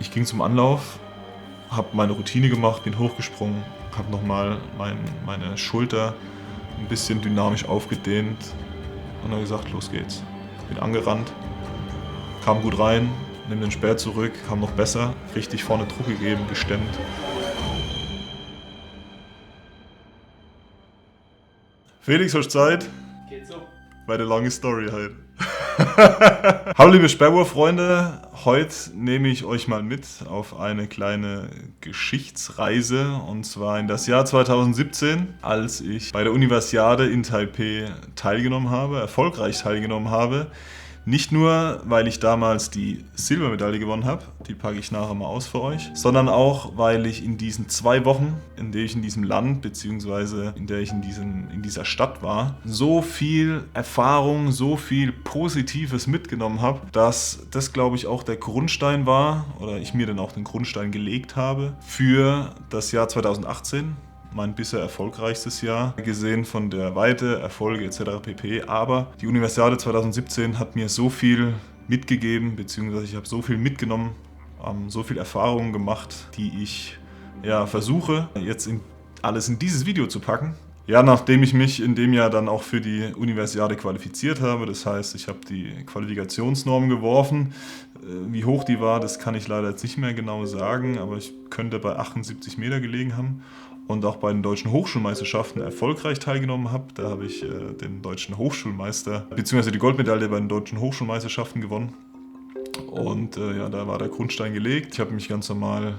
Ich ging zum Anlauf, habe meine Routine gemacht, bin hochgesprungen, habe nochmal meine Schulter ein bisschen dynamisch aufgedehnt und dann gesagt, los geht's. Bin angerannt, kam gut rein, nimm den Speer zurück, kam noch besser, richtig vorne Druck gegeben, gestemmt. Felix, hast du Zeit? Geht so. Bei der langen Story halt. Hallo liebe Sperrwurf-Freunde, heute nehme ich euch mal mit auf eine kleine Geschichtsreise und zwar in das Jahr 2017, als ich bei der Universiade in Taipei teilgenommen habe, erfolgreich teilgenommen habe. Nicht nur, weil ich damals die Silbermedaille gewonnen habe, die packe ich nachher mal aus für euch, sondern auch, weil ich in diesen 2 Wochen, in der ich in diesem Land bzw. in der ich in dieser Stadt war, so viel Erfahrung, so viel Positives mitgenommen habe, dass das, glaube ich, auch der Grundstein war oder ich mir dann auch den Grundstein gelegt habe für das Jahr 2018. Mein bisher erfolgreichstes Jahr, gesehen von der Weite, Erfolge etc. pp. Aber die Universiade 2017 hat mir so viel mitgegeben, beziehungsweise ich habe so viel mitgenommen, so viel Erfahrungen gemacht, die ich versuche jetzt alles in dieses Video zu packen. Ja, nachdem ich mich in dem Jahr dann auch für die Universiade qualifiziert habe, das heißt, ich habe die Qualifikationsnorm geworfen. Wie hoch die war, das kann ich leider jetzt nicht mehr genau sagen, aber ich könnte bei 78 Meter gelegen haben. Und auch bei den deutschen Hochschulmeisterschaften erfolgreich teilgenommen habe. Da habe ich den deutschen Hochschulmeister, beziehungsweise die Goldmedaille bei den deutschen Hochschulmeisterschaften gewonnen. Und da war der Grundstein gelegt. Ich habe mich ganz normal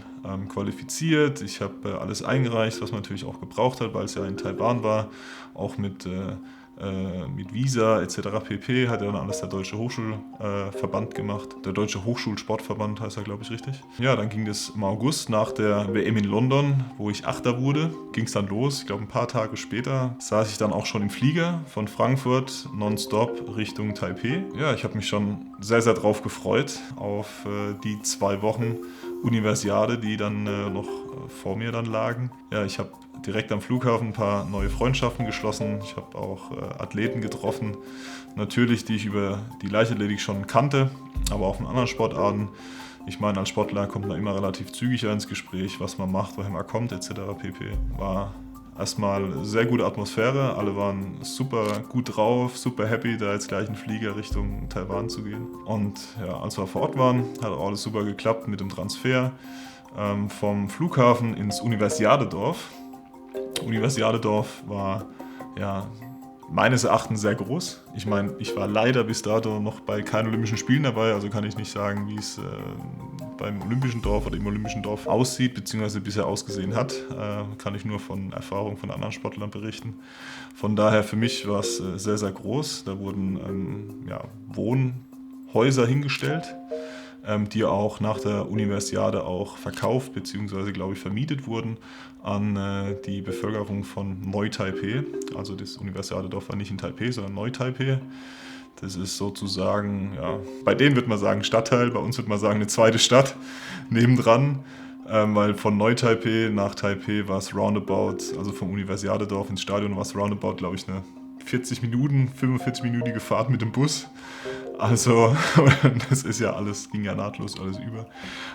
qualifiziert. Ich habe alles eingereicht, was man natürlich auch gebraucht hat, weil es ja in Taiwan war. Auch mit Visa etc. pp. Hat ja dann alles der Deutsche Hochschulverband gemacht. Der Deutsche Hochschulsportverband heißt er, glaube ich, richtig. Ja, dann ging es im August nach der WM in London, wo ich Achter wurde, ging es dann los. Ich glaube, ein paar Tage später saß ich dann auch schon im Flieger von Frankfurt nonstop Richtung Taipei. Ja, ich habe mich schon sehr, sehr drauf gefreut auf die 2 Wochen Universiade, die dann noch vor mir dann lagen. Ja, ich habe direkt am Flughafen ein paar neue Freundschaften geschlossen. Ich habe auch Athleten getroffen, natürlich, die ich über die Leichtathletik schon kannte, aber auch von anderen Sportarten. Ich meine, als Sportler kommt man immer relativ zügig ins Gespräch, was man macht, woher man kommt, etc. pp. War erstmal sehr gute Atmosphäre, alle waren super gut drauf, super happy, da jetzt gleich in Flieger Richtung Taiwan zu gehen. Und ja, als wir vor Ort waren, hat auch alles super geklappt mit dem Transfer vom Flughafen ins Universiadedorf. Universiadedorf war meines Erachtens sehr groß. Ich meine, ich war leider bis dato noch bei keinen Olympischen Spielen dabei, also kann ich nicht sagen, wie es beim Olympischen Dorf oder im Olympischen Dorf aussieht, beziehungsweise bisher ausgesehen hat. Kann ich nur von Erfahrung von anderen Sportlern berichten. Von daher für mich war es sehr, sehr groß. Da wurden Wohnhäuser hingestellt, die auch nach der Universiade auch verkauft bzw. glaube ich vermietet wurden an die Bevölkerung von Neu-Taipei. Also das Universiadedorf war nicht in Taipei, sondern Neu-Taipei. Das ist sozusagen, bei denen wird man sagen Stadtteil, bei uns wird man sagen eine zweite Stadt nebendran. Weil von Neu-Taipei nach Taipei war es roundabout, also vom Universiadedorf ins Stadion war es roundabout, glaube ich, eine 45-minütige Fahrt mit dem Bus. Also, das ist ja alles, ging ja nahtlos alles über.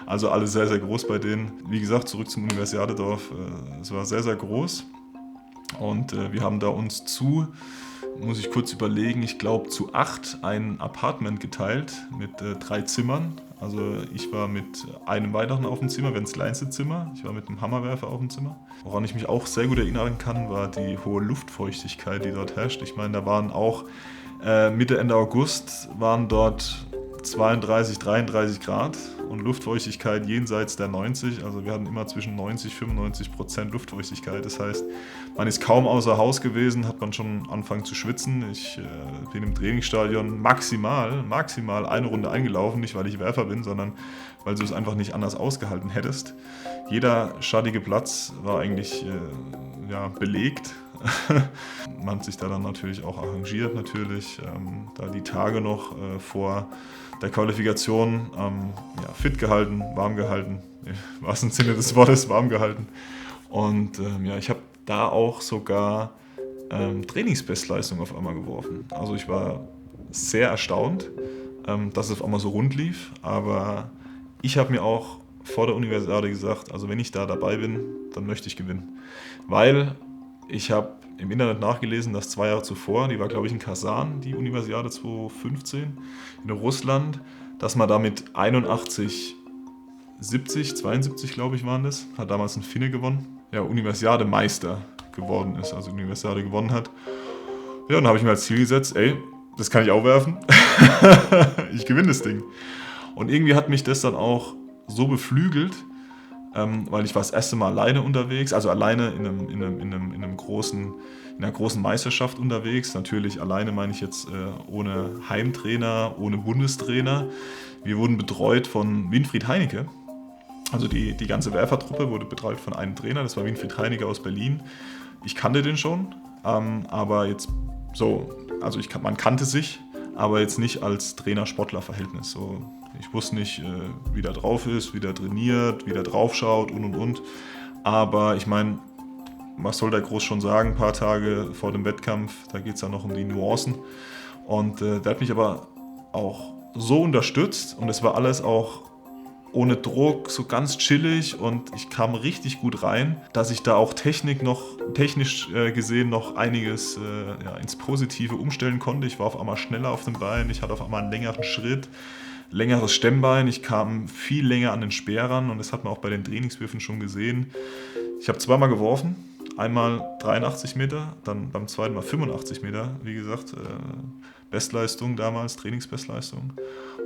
Also alles sehr, sehr groß bei denen. Wie gesagt, zurück zum Universiadedorf. Es war sehr, sehr groß. Und wir haben da uns muss ich kurz überlegen, ich glaube zu 8 ein Apartment geteilt mit 3 Zimmern. Also ich war mit einem weiteren auf dem Zimmer, wenn das kleinste Zimmer. Ich war mit einem Hammerwerfer auf dem Zimmer. Woran ich mich auch sehr gut erinnern kann, war die hohe Luftfeuchtigkeit, die dort herrscht. Ich meine, da waren auch Mitte, Ende August waren dort 32, 33 Grad und Luftfeuchtigkeit jenseits der 90. Also wir hatten immer zwischen 90 und 95% Luftfeuchtigkeit. Das heißt, man ist kaum außer Haus gewesen, hat man schon angefangen zu schwitzen. Ich bin im Trainingsstadion maximal eine Runde eingelaufen, nicht weil ich Werfer bin, sondern weil du es einfach nicht anders ausgehalten hättest. Jeder schattige Platz war eigentlich belegt. Man hat sich da dann natürlich auch arrangiert, da die Tage noch vor der Qualifikation fit gehalten, warm gehalten, im wahrsten Sinne des Wortes warm gehalten. Und ich habe da auch sogar Trainingsbestleistung auf einmal geworfen. Also ich war sehr erstaunt, dass es auf einmal so rund lief, aber ich habe mir auch vor der Universiade gesagt, also wenn ich da dabei bin, dann möchte ich gewinnen. Weil ich habe im Internet nachgelesen, dass 2 Jahre zuvor, die war glaube ich in Kasan, die Universiade 2015 in Russland, dass man da mit 81, 70, 72 glaube ich waren das, hat damals ein Finne gewonnen, ja Universiade-Meister geworden ist, also Universiade gewonnen hat. Ja, dann habe ich mir als Ziel gesetzt, ey, das kann ich auch werfen, ich gewinne das Ding. Und irgendwie hat mich das dann auch so beflügelt, weil ich war das erste Mal alleine unterwegs, also alleine in einer großen Meisterschaft unterwegs. Natürlich alleine meine ich jetzt ohne Heimtrainer, ohne Bundestrainer. Wir wurden betreut von Winfried Heinecke. Also die ganze Werfertruppe wurde betreut von einem Trainer, das war Winfried Heinecke aus Berlin. Ich kannte den schon, aber jetzt so, also man kannte sich, aber jetzt nicht als Trainer-Sportler-Verhältnis. So, ich wusste nicht, wie der drauf ist, wie der trainiert, wie der drauf schaut und. Aber ich meine, was soll der groß schon sagen, ein paar Tage vor dem Wettkampf, da geht es ja noch um die Nuancen. Und der hat mich aber auch so unterstützt und es war alles auch ohne Druck, so ganz chillig und ich kam richtig gut rein, dass ich da auch technisch gesehen noch einiges ins Positive umstellen konnte. Ich war auf einmal schneller auf dem Bein, ich hatte auf einmal einen längeren Schritt, längeres Stemmbein, ich kam viel länger an den Speer ran und das hat man auch bei den Trainingswürfen schon gesehen. Ich habe zweimal geworfen, einmal 83 Meter, dann beim zweiten Mal 85 Meter, wie gesagt, Bestleistung damals, Trainingsbestleistung.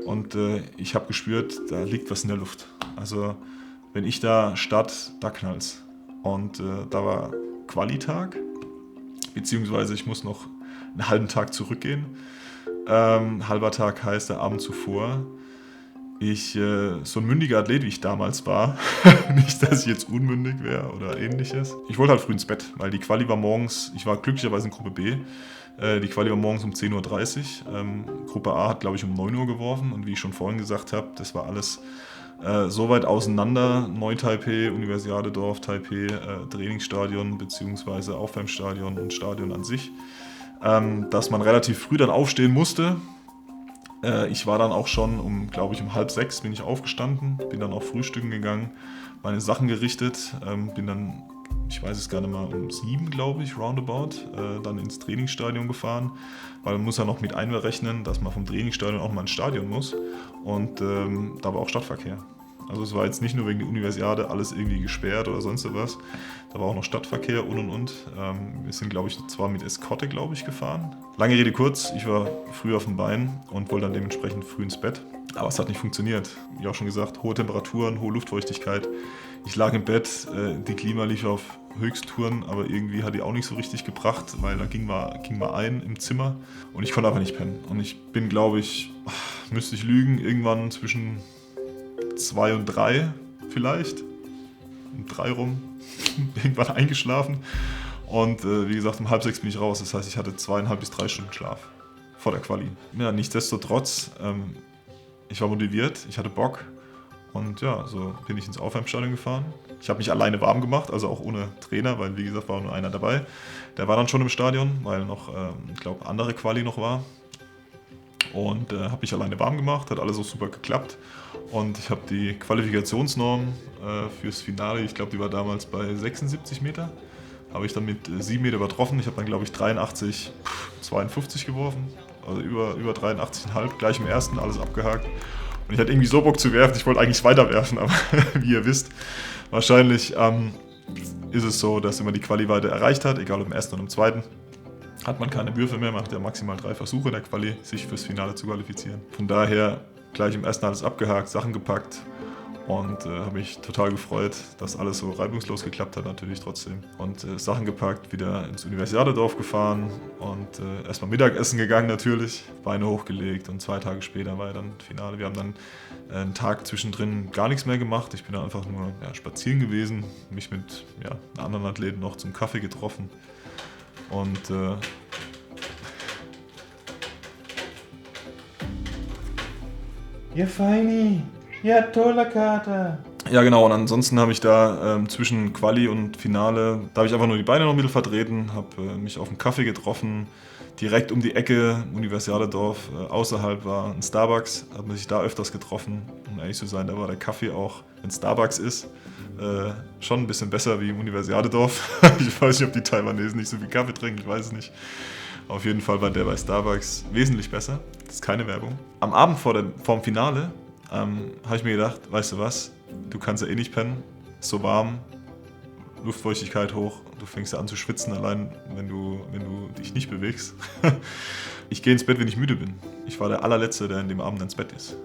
Und ich habe gespürt, da liegt was in der Luft. Also wenn ich da starte, da knallt's. Und da war Qualitag, beziehungsweise ich muss noch einen halben Tag zurückgehen. Halber Tag heißt der Abend zuvor. So ein mündiger Athlet, wie ich damals war, nicht, dass ich jetzt unmündig wäre oder ähnliches. Ich wollte halt früh ins Bett, weil die Quali war morgens, ich war glücklicherweise in Gruppe B, die Quali war morgens um 10.30 Uhr. Gruppe A hat, glaube ich, um 9 Uhr geworfen und wie ich schon vorhin gesagt habe, das war alles so weit auseinander, Neu-Taipei, Universiadedorf, Taipei, Trainingsstadion bzw. Aufwärmstadion und Stadion an sich, dass man relativ früh dann aufstehen musste. Ich war dann auch schon um 5:30 bin ich aufgestanden, bin dann auch frühstücken gegangen, meine Sachen gerichtet, bin dann, ich weiß es gar nicht mal, um 7, glaube ich, roundabout, dann ins Trainingsstadion gefahren, weil man muss ja noch mit einberechnen, dass man vom Trainingsstadion auch mal ins Stadion muss und da war auch Stadtverkehr. Also es war jetzt nicht nur wegen der Universiade alles irgendwie gesperrt oder sonst was, da war auch noch Stadtverkehr und. Wir sind, glaube ich, zwar mit Eskorte, gefahren. Lange Rede kurz, ich war früh auf dem Bein und wollte dann dementsprechend früh ins Bett. Aber es hat nicht funktioniert. Wie auch schon gesagt, hohe Temperaturen, hohe Luftfeuchtigkeit. Ich lag im Bett, die Klima lief auf Höchsttouren, aber irgendwie hat die auch nicht so richtig gebracht, weil da ging mal ein im Zimmer und ich konnte einfach nicht pennen. Und ich bin, glaube ich, müsste ich lügen, irgendwann zwischen 2 und 3 vielleicht, um 3 rum, irgendwann eingeschlafen und wie gesagt um 5:30 bin ich raus, das heißt ich hatte 2,5 bis 3 Stunden Schlaf vor der Quali. Ja, nichtsdestotrotz, ich war motiviert, ich hatte Bock und ja, so bin ich ins Aufwärmstadion gefahren. Ich habe mich alleine warm gemacht, also auch ohne Trainer, weil wie gesagt war nur einer dabei. Der war dann schon im Stadion, weil noch, ich glaube, andere Quali noch war. Und habe mich alleine warm gemacht, hat alles auch super geklappt. Und ich habe die Qualifikationsnorm fürs Finale, ich glaube, die war damals bei 76 Meter. Habe ich dann mit 7 Meter übertroffen. Ich habe dann, glaube ich, 83,52 geworfen. Also über 83,5, gleich im ersten, alles abgehakt. Und ich hatte irgendwie so Bock zu werfen, ich wollte eigentlich weiter werfen, aber wie ihr wisst, wahrscheinlich ist es so, dass wenn man die Quali-Weite erreicht hat, egal ob im ersten oder im zweiten, hat man keine Würfe mehr, macht ja maximal 3 Versuche in der Quali, sich fürs Finale zu qualifizieren. Von daher gleich im ersten alles abgehakt, Sachen gepackt und habe mich total gefreut, dass alles so reibungslos geklappt hat natürlich trotzdem. Und Sachen gepackt, wieder ins Universiadedorf gefahren und erstmal Mittagessen gegangen natürlich, Beine hochgelegt und 2 Tage später war ja dann Finale. Wir haben dann einen Tag zwischendrin gar nichts mehr gemacht. Ich bin dann einfach nur spazieren gewesen, mich mit anderen Athleten noch zum Kaffee getroffen. Und Ja, feini. Ja, toller Kater. ja genau, und ansonsten habe ich da zwischen Quali und Finale, da habe ich einfach nur die Beine noch ein bisschen vertreten, habe mich auf einen Kaffee getroffen, direkt um die Ecke, Universiadedorf, außerhalb war ein Starbucks, hat man sich da öfters getroffen. Um ehrlich zu sein, da war der Kaffee auch, wenn Starbucks ist, schon ein bisschen besser wie im Universiadedorf. Ich weiß nicht, ob die Taiwanesen nicht so viel Kaffee trinken, ich weiß es nicht. Auf jeden Fall war der bei Starbucks wesentlich besser. Das ist keine Werbung. Am Abend vorm Finale habe ich mir gedacht, weißt du was, du kannst ja eh nicht pennen, ist so warm, Luftfeuchtigkeit hoch, du fängst ja an zu schwitzen, allein wenn du dich nicht bewegst. Ich gehe ins Bett, wenn ich müde bin. Ich war der allerletzte, der in dem Abend ins Bett ist.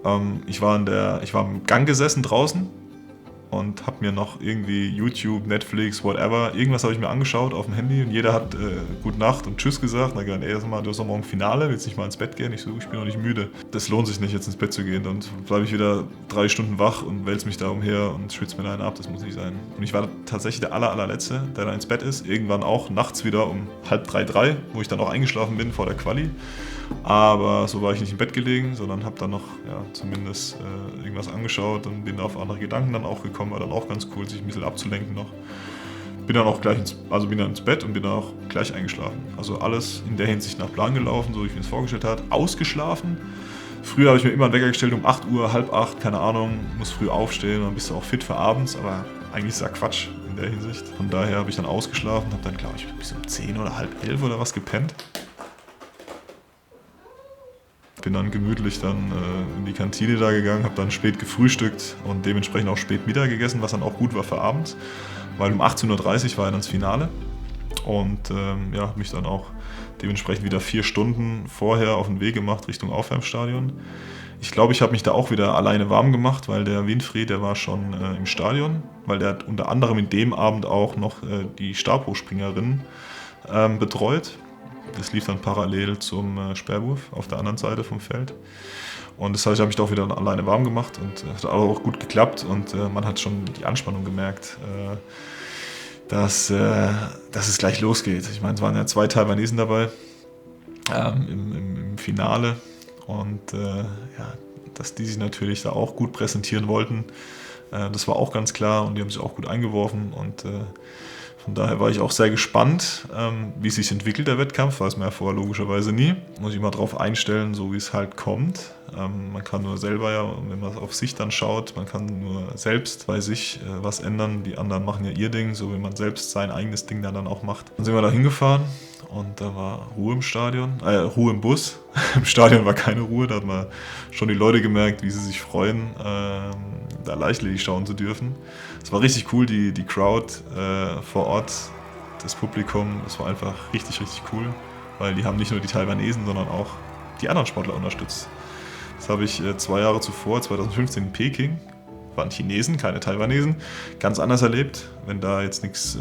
Ich war im Gang gesessen draußen und habe mir noch irgendwie YouTube, Netflix, whatever, irgendwas habe ich mir angeschaut auf dem Handy und jeder hat Gute Nacht und Tschüss gesagt. Und dann gesagt, ey, du hast doch morgen Finale, willst nicht mal ins Bett gehen? Ich bin noch nicht müde. Das lohnt sich nicht, jetzt ins Bett zu gehen. Dann bleibe ich wieder 3 Stunden wach und wälze mich da umher und schwitze mir da einen ab, das muss nicht sein. Und ich war tatsächlich der allerletzte, der da ins Bett ist. Irgendwann auch nachts wieder um 2:30, 3, wo ich dann auch eingeschlafen bin vor der Quali. Aber so war ich nicht im Bett gelegen, sondern habe dann noch zumindest irgendwas angeschaut und bin auf andere Gedanken dann auch gekommen, war dann auch ganz cool, sich ein bisschen abzulenken noch. Bin dann auch gleich ins Bett und bin dann auch gleich eingeschlafen. Also alles in der Hinsicht nach Plan gelaufen, so wie ich mir das vorgestellt habe. Ausgeschlafen. Früher habe ich mir immer einen Wecker gestellt um 8 Uhr, 7:30, keine Ahnung, muss früh aufstehen, dann bist du auch fit für abends, aber eigentlich ist ja Quatsch in der Hinsicht. Von daher habe ich dann ausgeschlafen, habe dann, glaube ich, bis um 10 oder 10:30 oder was gepennt. Bin dann gemütlich in die Kantine da gegangen, habe dann spät gefrühstückt und dementsprechend auch spät Mittag gegessen, was dann auch gut war für abends, weil um 18:30 Uhr war dann das Finale und habe mich dann auch dementsprechend wieder 4 Stunden vorher auf den Weg gemacht Richtung Aufwärmstadion. Ich glaube, ich habe mich da auch wieder alleine warm gemacht, weil der Winfried, der war schon im Stadion, weil der hat unter anderem in dem Abend auch noch die Stabhochspringerin betreut. Das lief dann parallel zum Sperrwurf auf der anderen Seite vom Feld. Und das heißt, ich habe mich da auch wieder alleine warm gemacht und es hat auch gut geklappt und man hat schon die Anspannung gemerkt, dass es gleich losgeht. Ich meine, es waren ja 2 Taiwanesen dabei im Finale und dass die sich natürlich da auch gut präsentieren wollten, das war auch ganz klar und die haben sich auch gut eingeworfen und von daher war ich auch sehr gespannt, wie es sich entwickelt, der Wettkampf. Weiß man ja vorher logischerweise nie. Muss ich mal drauf einstellen, so wie es halt kommt. Man kann nur selber, wenn man auf sich dann schaut, man kann nur selbst bei sich was ändern. Die anderen machen ja ihr Ding, so wie man selbst sein eigenes Ding dann auch macht. Dann sind wir da hingefahren und da war Ruhe im Stadion, Ruhe im Bus. Im Stadion war keine Ruhe, da hat man schon die Leute gemerkt, wie sie sich freuen, da Leichtathletik schauen zu dürfen. Es war richtig cool, die Crowd vor Ort, das Publikum, das war einfach richtig, richtig cool, weil die haben nicht nur die Taiwanesen, sondern auch die anderen Sportler unterstützt. Das habe ich 2 Jahre zuvor, 2015 in Peking, waren Chinesen, keine Taiwanesen, ganz anders erlebt. Wenn da jetzt nichts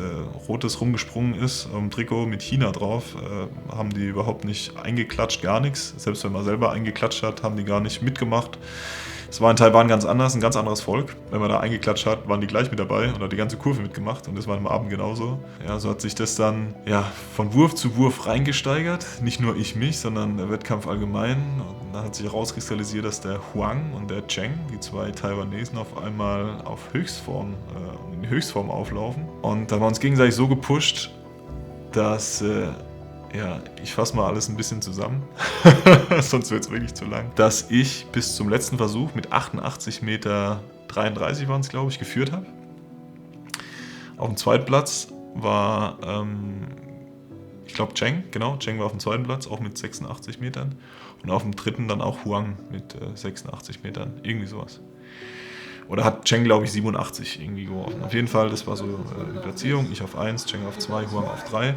Rotes rumgesprungen ist, am Trikot mit China drauf, haben die überhaupt nicht eingeklatscht, gar nichts. Selbst wenn man selber eingeklatscht hat, haben die gar nicht mitgemacht. Es war in Taiwan ganz anders, ein ganz anderes Volk. Wenn man da eingeklatscht hat, waren die gleich mit dabei und hat die ganze Kurve mitgemacht und das war am Abend genauso. Ja, so hat sich das dann von Wurf zu Wurf reingesteigert. Nicht nur ich mich, sondern der Wettkampf allgemein. Und dann hat sich herauskristallisiert, dass der Huang und der Cheng, die 2 Taiwanesen, auf einmal in die Höchstform auflaufen. Und da haben wir uns gegenseitig so gepusht, dass ich fasse mal alles ein bisschen zusammen, sonst wird es wirklich zu lang, dass ich bis zum letzten Versuch mit 88,33 Meter waren es, glaube ich, geführt habe. Auf dem zweiten Platz war, ich glaube, Cheng war auf dem zweiten Platz, auch mit 86 Metern. Und auf dem dritten dann auch Huang mit 86 Metern, irgendwie sowas. Oder hat Cheng, glaube ich, 87 irgendwie geworfen. Auf jeden Fall, das war so die Platzierung. Ich auf 1, Cheng auf 2, Huang auf 3.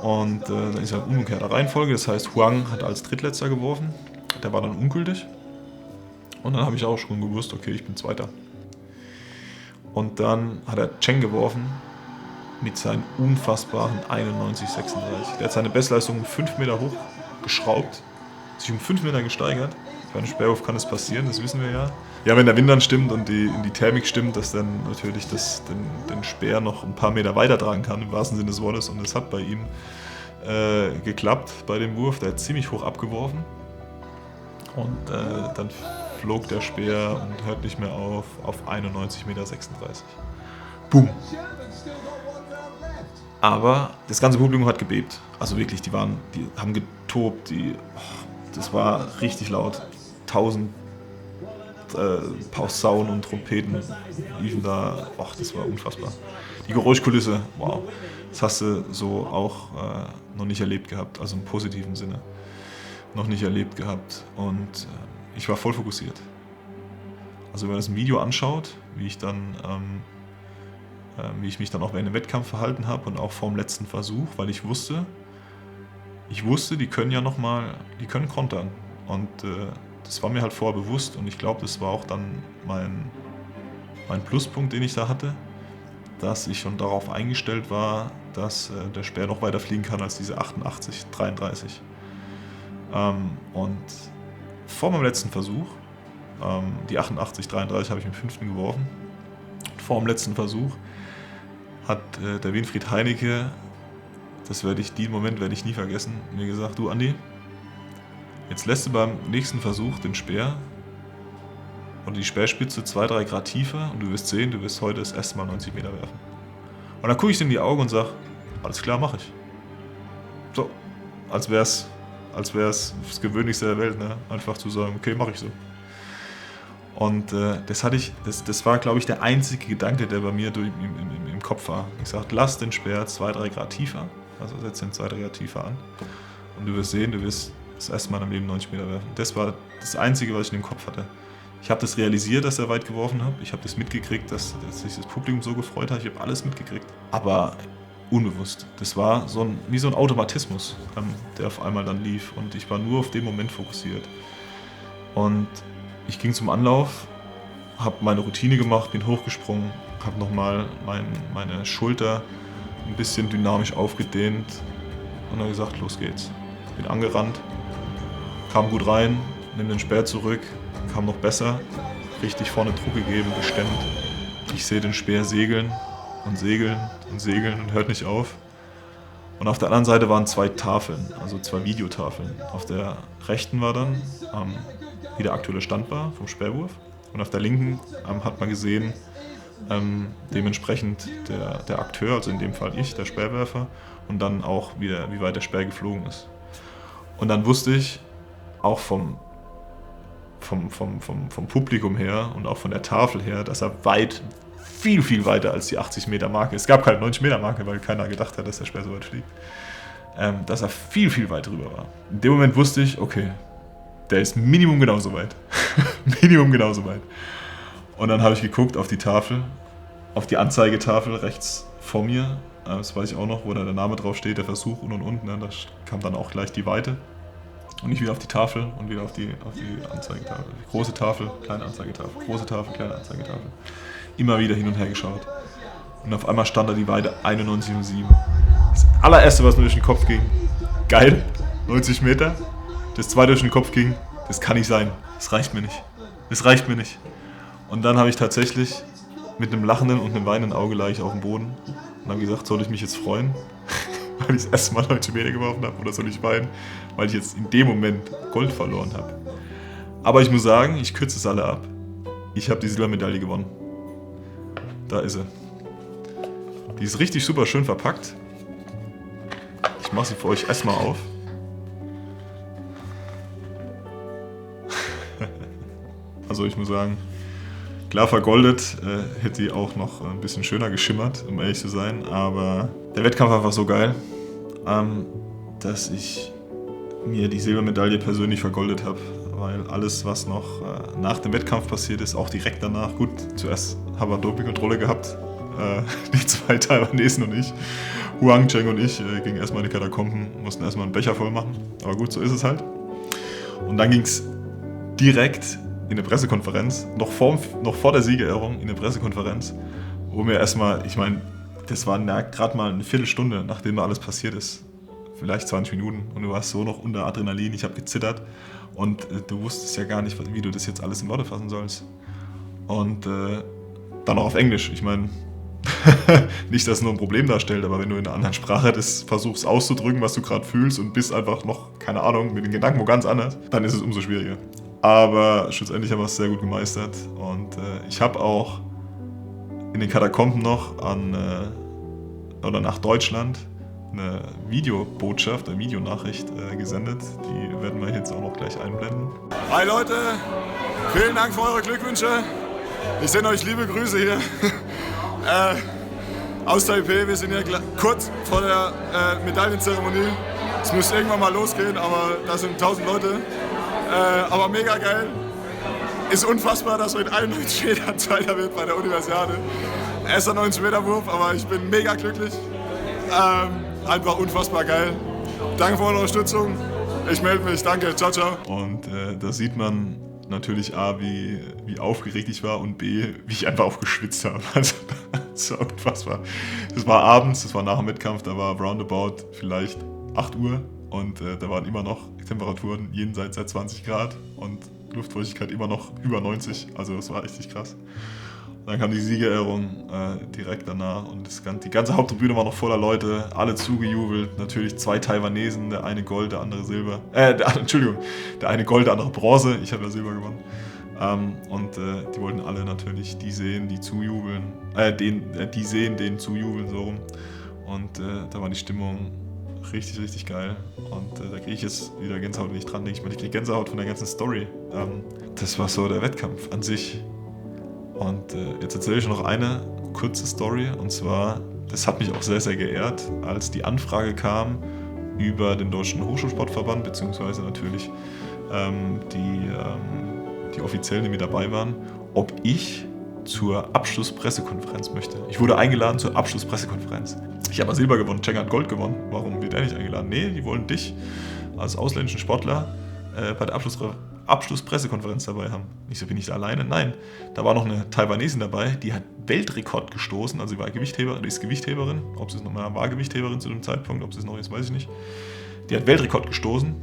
Und dann ist halt umgekehrte Reihenfolge. Das heißt, Huang hat als Drittletzter geworfen. Der war dann ungültig. Und dann habe ich auch schon gewusst, okay, ich bin Zweiter. Und dann hat er Cheng geworfen mit seinen unfassbaren 91,36. Der hat seine Bestleistung um 5 Meter hoch geschraubt, sich um 5 Meter gesteigert. Bei einem Sperrwurf kann es passieren, das wissen wir ja. Ja, wenn der Wind dann stimmt und die Thermik stimmt, dass dann natürlich den Speer noch ein paar Meter weiter tragen kann, im wahrsten Sinne des Wortes. Und es hat bei ihm geklappt, bei dem Wurf. Der hat ziemlich hoch abgeworfen. Und dann flog der Speer und hört nicht mehr auf 91,36 Meter. Boom! Aber das ganze Publikum hat gebebt. Also wirklich, die haben getobt, das war richtig laut. 1000 Posaunen und Trompeten liefen da. Das war unfassbar. Die Geräuschkulisse, wow. Das hast du so auch noch nicht erlebt gehabt, also im positiven Sinne. Noch nicht erlebt gehabt. Und ich war voll fokussiert. Also wenn man das ein Video anschaut, wie ich mich dann auch während dem Wettkampf verhalten habe und auch vor dem letzten Versuch, weil ich wusste, die können ja die können kontern. Und das war mir halt vorher bewusst und ich glaube, das war auch dann mein Pluspunkt, den ich da hatte, dass ich schon darauf eingestellt war, dass der Speer noch weiter fliegen kann als diese 88, 33. Und vor meinem letzten Versuch, die 88, 33 habe ich im 5. geworfen. Vor dem letzten Versuch hat der Winfried Heinecke, den Moment werde ich nie vergessen, mir gesagt, du Andi, jetzt lässt du beim nächsten Versuch den Speer oder die Speerspitze 2-3 Grad tiefer und du wirst sehen, du wirst heute das erste Mal 90 Meter werfen. Und dann gucke ich dir in die Augen und sage, alles klar, mache ich. So, als wär's das Gewöhnlichste der Welt, ne? Einfach zu sagen, okay, mache ich so. Und das war, glaube ich, der einzige Gedanke, der bei mir im Kopf war. Ich sagte, lass den Speer 2-3 Grad tiefer, also setz den 2-3 Grad tiefer an und du wirst sehen, du wirst das erste Mal in deinem Leben 90 Meter werfen. Das war das Einzige, was ich in dem Kopf hatte. Ich habe das realisiert, dass er weit geworfen hat. Ich habe das mitgekriegt, dass sich das Publikum so gefreut hat. Ich habe alles mitgekriegt. Aber unbewusst. Das war wie so ein Automatismus, der auf einmal dann lief. Und ich war nur auf den Moment fokussiert. Und ich ging zum Anlauf, habe meine Routine gemacht, bin hochgesprungen, habe nochmal meine Schulter ein bisschen dynamisch aufgedehnt und dann gesagt, los geht's. Bin angerannt, kam gut rein, nimm den Speer zurück, kam noch besser, richtig vorne Druck gegeben, gestemmt. Ich sehe den Speer segeln und segeln und segeln und hört nicht auf. Und auf der anderen Seite waren 2 Tafeln, also 2 Videotafeln. Auf der rechten war dann, wie der aktuelle Stand war vom Speerwurf. Und auf der linken hat man gesehen, dementsprechend der Akteur, also in dem Fall ich, der Speerwerfer, und dann auch wie weit der Speer geflogen ist. Und dann wusste ich, auch vom Publikum her und auch von der Tafel her, dass er viel, viel weiter als die 80 Meter Marke. Es gab keine 90 Meter Marke, weil keiner gedacht hat, dass der Speer so weit fliegt. Dass er viel, viel weit drüber war. In dem Moment wusste ich, okay, der ist Minimum genauso weit. Minimum genauso weit. Und dann habe ich geguckt auf die Tafel, auf die Anzeigetafel rechts vor mir. Das weiß ich auch noch, wo da der Name drauf steht, der Versuch und. Ne? Da kam dann auch gleich die Weite. Und ich wieder auf die Tafel und wieder auf die Anzeigetafel. Große Tafel, kleine Anzeigetafel, große Tafel, kleine Anzeigetafel. Immer wieder hin und her geschaut. Und auf einmal stand da die Weite 91,7. Das allererste, was mir durch den Kopf ging, geil, 90 Meter. Das zweite durch den Kopf ging, das kann nicht sein. Das reicht mir nicht. Das reicht mir nicht. Und dann habe ich tatsächlich mit einem lachenden und einem weinenden Auge lag ich auf dem Boden und habe gesagt, soll ich mich jetzt freuen, weil ich das erste Mal 90 Meter geworfen habe, oder soll ich weinen, weil ich jetzt in dem Moment Gold verloren habe. Aber ich muss sagen, ich kürze es alle ab. Ich habe die Silbermedaille gewonnen. Da ist sie. Die ist richtig super schön verpackt. Ich mache sie für euch erstmal auf. Also ich muss sagen, klar vergoldet, hätte die auch noch ein bisschen schöner geschimmert, um ehrlich zu sein. Aber der Wettkampf war einfach so geil, dass ich mir die Silbermedaille persönlich vergoldet habe. Weil alles, was noch nach dem Wettkampf passiert ist, auch direkt danach, gut, zuerst haben wir Dopingkontrolle gehabt, die 2 Taiwanesen und ich, Huang Cheng und ich, gingen erstmal in die Katakomben, mussten erstmal einen Becher voll machen, aber gut, so ist es halt. Und dann ging es direkt in eine Pressekonferenz, noch vor der Siegerehrung in eine Pressekonferenz, wo mir erstmal, ich meine, das war gerade mal eine Viertelstunde, nachdem alles passiert ist, vielleicht 20 Minuten, und du warst so noch unter Adrenalin, ich habe gezittert. Und du wusstest ja gar nicht, wie du das jetzt alles in Worte fassen sollst. Und dann auch auf Englisch. Ich meine, nicht, dass es nur ein Problem darstellt, aber wenn du in einer anderen Sprache das versuchst auszudrücken, was du gerade fühlst und bist einfach noch, keine Ahnung, mit den Gedanken wo ganz anders, dann ist es umso schwieriger. Aber schlussendlich haben wir es sehr gut gemeistert. Und ich habe auch in den Katakomben noch an oder nach Deutschland eine Videobotschaft, eine Videonachricht gesendet. Die werden wir jetzt auch noch gleich einblenden. Hi Leute, vielen Dank für eure Glückwünsche. Ich sende euch liebe Grüße hier aus Taipei. Wir sind hier kurz vor der Medaillenzeremonie. Es müsste irgendwann mal losgehen, aber da sind 1000 Leute. Aber mega geil. Ist unfassbar, dass mit 91 Metern Zweiter wird bei der Universiade. Erster 90 Meter Wurf, aber ich bin mega glücklich. Einfach unfassbar geil. Danke für eure Unterstützung. Ich melde mich. Danke. Ciao, ciao. Und da sieht man natürlich A, wie aufgeregt ich war und B, wie ich einfach auch geschwitzt habe. Also, das war unfassbar. Das war abends, das war nach dem Wettkampf, da war roundabout vielleicht 8 Uhr und da waren immer noch Temperaturen jenseits der 20 Grad und Luftfeuchtigkeit immer noch über 90. Also das war richtig krass. Dann kam die Siegerehrung direkt danach und die ganze Haupttribüne war noch voller Leute, alle zugejubelt. Natürlich 2 Taiwanesen, der eine Gold, der andere Silber. Der eine Gold, der andere Bronze. Ich habe ja Silber gewonnen. Die wollten alle natürlich die sehen, die zujubeln. Die sehen, denen zujubeln, so rum. Und da war die Stimmung richtig, richtig geil. Und da kriege ich jetzt wieder Gänsehaut, wenn ich dran denke. Ich kriege Gänsehaut von der ganzen Story. Das war so der Wettkampf an sich. Und jetzt erzähle ich noch eine kurze Story. Und zwar, das hat mich auch sehr, sehr geehrt, als die Anfrage kam über den Deutschen Hochschulsportverband, beziehungsweise natürlich die Offiziellen, die mit dabei waren, ob ich zur Abschlusspressekonferenz möchte. Ich wurde eingeladen zur Abschlusspressekonferenz. Ich habe Silber gewonnen, Cheng hat Gold gewonnen. Warum wird er nicht eingeladen? Nee, die wollen dich als ausländischen Sportler bei der Abschlusspressekonferenz dabei haben. Ich so, bin ich da alleine? Nein, da war noch eine Taiwanesin dabei, die hat Weltrekord gestoßen, also sie war Gewichtheberin, die ist Gewichtheberin, ob sie es nochmal war Gewichtheberin zu dem Zeitpunkt, ob sie es noch ist, weiß ich nicht. Die hat Weltrekord gestoßen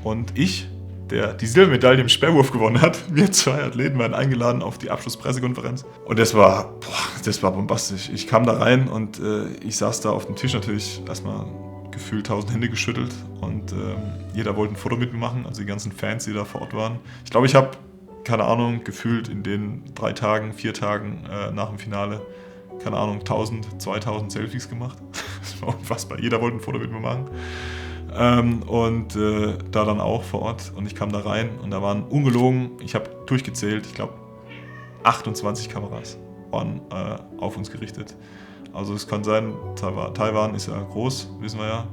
und ich, der die Silbermedaille im Sperrwurf gewonnen hat, wir 2 Athleten waren eingeladen auf die Abschlusspressekonferenz und das war bombastisch. Ich kam da rein und ich saß da auf dem Tisch natürlich erstmal gefühlt 1000 Hände geschüttelt und jeder wollte ein Foto mit mir machen, also die ganzen Fans, die da vor Ort waren. Ich glaube, ich habe, keine Ahnung, gefühlt in den 3 Tagen, 4 Tagen nach dem Finale, keine Ahnung, 1000, 2000 Selfies gemacht. Das war unfassbar, jeder wollte ein Foto mit mir machen. Da dann auch vor Ort und ich kam da rein und da waren ungelogen, ich habe durchgezählt, ich glaube 28 Kameras waren auf uns gerichtet. Also es kann sein, Taiwan ist ja groß, wissen wir ja,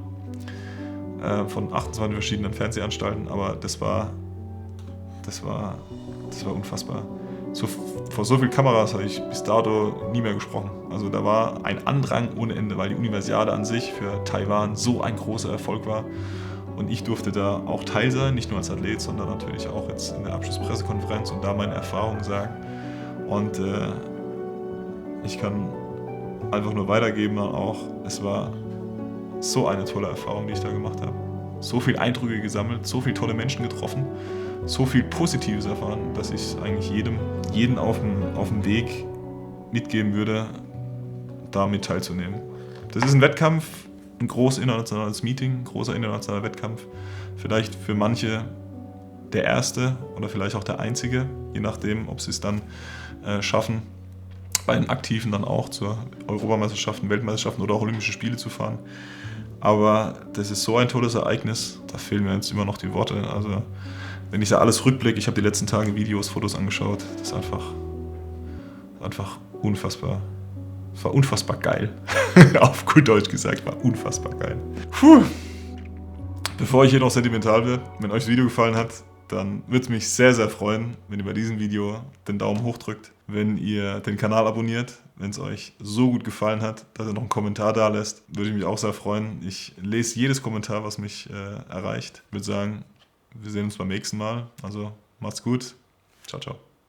von 28 verschiedenen Fernsehanstalten, aber das war unfassbar. Vor so vielen Kameras habe ich bis dato nie mehr gesprochen. Also da war ein Andrang ohne Ende, weil die Universiade an sich für Taiwan so ein großer Erfolg war. Und ich durfte da auch Teil sein, nicht nur als Athlet, sondern natürlich auch jetzt in der Abschlusspressekonferenz und da meine Erfahrungen sagen. Und ich kann einfach nur weitergeben dann auch, es war so eine tolle Erfahrung, die ich da gemacht habe. So viele Eindrücke gesammelt, so viele tolle Menschen getroffen, so viel Positives erfahren, dass ich eigentlich jeden auf dem Weg mitgeben würde, damit teilzunehmen. Das ist ein Wettkampf, ein großes internationales Meeting, ein großer internationaler Wettkampf. Vielleicht für manche der erste oder vielleicht auch der einzige, je nachdem, ob sie es dann schaffen, bei den Aktiven dann auch zur Europameisterschaften, Weltmeisterschaften oder auch Olympische Spiele zu fahren. Aber das ist so ein tolles Ereignis, da fehlen mir jetzt immer noch die Worte. Also wenn ich da alles rückblicke, ich habe die letzten Tage Videos, Fotos angeschaut, das ist einfach unfassbar. Es war unfassbar geil. Auf gut Deutsch gesagt, war unfassbar geil. Puh. Bevor ich hier noch sentimental werde, wenn euch das Video gefallen hat, dann würde es mich sehr, sehr freuen, wenn ihr bei diesem Video den Daumen hoch drückt, wenn ihr den Kanal abonniert, wenn es euch so gut gefallen hat, dass ihr noch einen Kommentar da lässt, würde ich mich auch sehr freuen. Ich lese jedes Kommentar, was mich erreicht. Ich würde sagen, wir sehen uns beim nächsten Mal. Also macht's gut. Ciao, ciao.